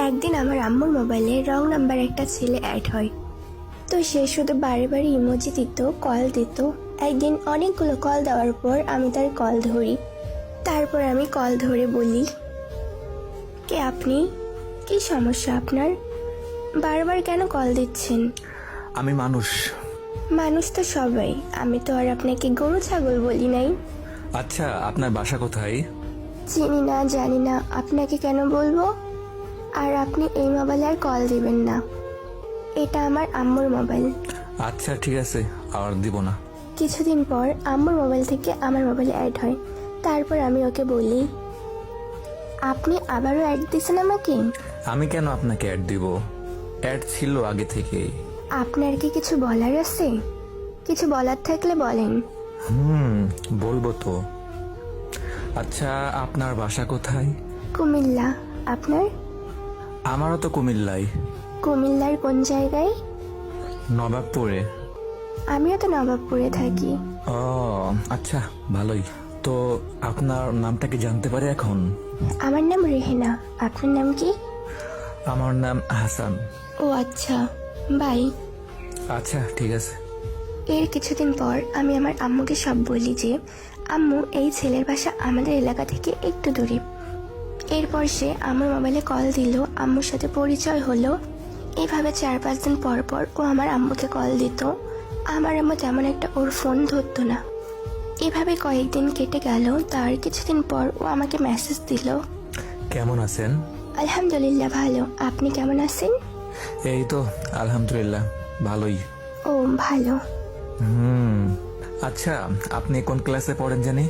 একদিন আমার আম্মুর মোবাইলে রং নাম্বার একটা ছেলে অ্যাড হয়। তো সে শুধু বারে বারে ইমোজি দিত, কল দিত। একদিন অনেকগুলো কল দেওয়ার পর আমি তার কল ধরি। তারপর আমি কল ধরে বলি, কে আপনি? কি সমস্যা আপনার? বারবার কেন কল দিচ্ছেন? আমি মানুষ। মানুষ তো সবাই, আমি তো আর আপনাকে গরু ছাগল বলি নাই। আচ্ছা, আপনার বাসা কোথায়? চিনি না, জানি না, আপনাকে কেন বলবো? আর আপনি এই মোবাইলে আর কল দিবেন না, এটা আমার আম্মুর মোবাইল। আচ্ছা ঠিক আছে, আর দিব না। কিছুদিন পর আম্মুর মোবাইল থেকে আমার মোবাইলে অ্যাড হয়। তারপর আমি ওকে বলি, আপনি আবারও অ্যাড দিয়েছেন আমাকে? আমি কেন আপনাকে অ্যাড দিব? অ্যাড ছিল আগে থেকে। আপনার কি কিছু বলার আছে? কিছু বলার থাকলে বলেন। বলবো তো। আচ্ছা, আপনার বাসা কোথায়? কুমিল্লা। আপনার? আমারও তো কুমিল্লায়। কুমিল্লার কোন জায়গায়? নবাবপুরে। আমিও তো নবাবপুরে থাকি। ও আচ্ছা, ভালোই। তো আপনার নামটা কি জানতে পারি এখন? আমার নাম রেহেনা। আপনার নাম কি? আমার নাম হাসান। ও আচ্ছা, বাই। আচ্ছা ঠিক আছে। এর কিছুদিন পর আমি আমার আম্মুকে সব বলি যে, আম্মু, এই ছেলের বাসা আমাদের এলাকা থেকে একটু দূরে। এরপর সে আমার মোবাইলে কল দিল, আম্মুর সাথে পরিচয় হলো। এভাবে 4-5 দিন পর পর ও আমার আম্মুকে কল দিত। আমার আম্মু তেমন একটা ওর ফোন ধরতো না। এভাবে কয়েকদিন কেটে গেল। তার কিছুদিন পর ও আমাকে মেসেজ দিল, কেমন আছেন? আলহামদুলিল্লাহ ভালো, আপনি কেমন আছেন? এই তো আলহামদুলিল্লাহ ভালোই। ও ভালো। আচ্ছা, আপনি কোন ক্লাসে পড়েন জানি?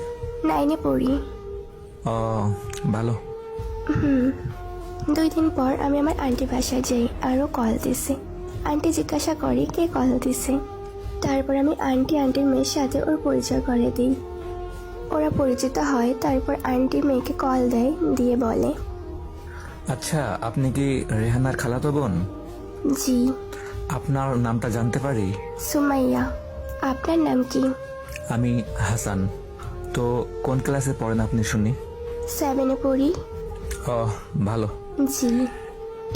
9-এ পড়ি। ও ভালো। 2 দিন পর আমি আমার আন্টি বাসায় যাই, আরও কল দিছে। আন্টি জিজ্ঞাসা করে কে কল দিছে। তারপর আমি আন্টির মেয়ের সাথে ওর পরিচয় করে দিই। ওরা পরিচিত হয়। তারপর আন্টির মেয়েকে কল দেয়, দিয়ে বলে, আচ্ছা, আপনি কি রেহানার খালাতো বোন? জি। আপনার নামটা জানতে পারি? সুমাইয়া। আপনার নাম কি? আমি হাসান। তো কোন ক্লাসে পড়েন আপনি শুনি? 7-এ পড়ি। ও ভালো। জি।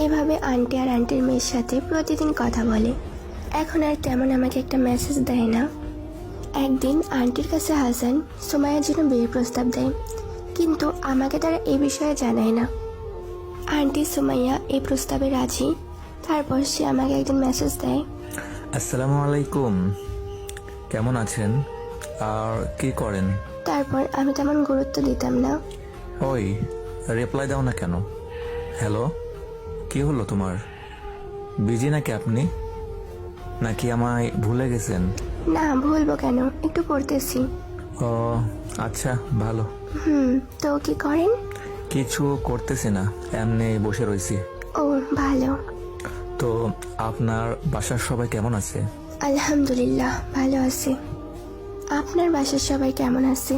এভাবে আন্টি আর আন্টির মেয়ের সাথে প্রতিদিন কথা বলে। এখন আর তেমন আমাকে একটা মেসেজ দেয় না। একদিন আন্টির কাছে হাসান সুমাইয়ার জন্য বিয়ের প্রস্তাব দেয়, কিন্তু আমাকে তারা এই বিষয়ে জানায় না। আন্টি সুমাইয়া এই প্রস্তাবে রাজি। তারপর সে আমাকে একদিন মেসেজ দেয়, আসসালামু আলাইকুম, কেমন আছেন আর কি করেন? তারপর আমি তেমন গুরুত্ব দিতাম না। ওই, রিপ্লাই দাও না কেন? হ্যালো, কি হলো তোমার? বিজি নাকি আপনি? নাকি আমায় ভুলে গেছেন? না, ভুলবো কেন, একটু পড়তেছি। ও আচ্ছা, ভালো। তো কি করেন? কিছু করতেছি না, এমনি বসে রয়েছি। ও ভালো। তো আপনার বাসার সবাই কেমন আছে? আলহামদুলিল্লাহ ভালো আছে। আপনার বাসার সবাই কেমন আছে?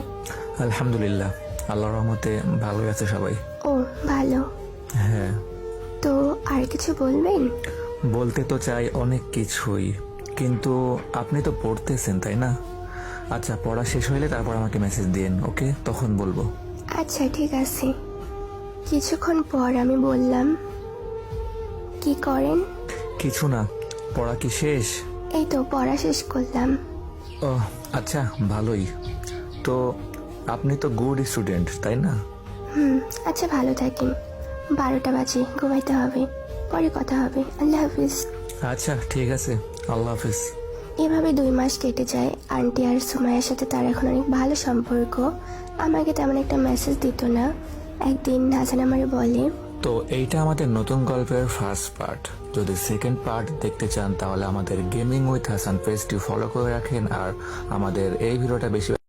আলহামদুলিল্লাহ, আল্লাহর রহমতে ভালোই আছে সবাই। ও ভালো। হ্যাঁ। তো আর কিছু বলবেন? বলতে তো চাই অনেক কিছুই, কিন্তু আপনি তো পড়তেছেন তাই না? আচ্ছা, পড়া শেষ হইলে তারপর আমাকে মেসেজ দিন, ওকে? তখন বলবো। আচ্ছা ঠিক আছে। কিছুক্ষণ পর আমি বললাম, কি করেন? কিছু না, পড়া কি শেষ? এই তো পড়া শেষ করলাম। ও আচ্ছা, ভালোই। তো আপনি তো গুড স্টুডেন্ট তাই না? আচ্ছা, ভালো থাকেন। 12টা বাজে, ঘুমাইতে হবে। পরে কথা হবে। আল্লাহ হাফিজ। আচ্ছা ঠিক আছে, আল্লাহ হাফিজ। এভাবে 2 মাস কেটে যায়। আন্টি আর সুমাইয়ার সাথে তার এখন অনেক ভালো সম্পর্ক। আমাকে তেমন একটা মেসেজ দিত না। একদিন হাসান আমারে বলে, তো এইটা আমাদের নতুন গল্পের ফার্স্ট পার্ট। যদি সেকেন্ড পার্ট দেখতে চান তাহলে আমাদের গেমিং উইথ হাসান পেজটি ফলো করে রাখেন, আর আমাদের এই ভিডিওটা বেশি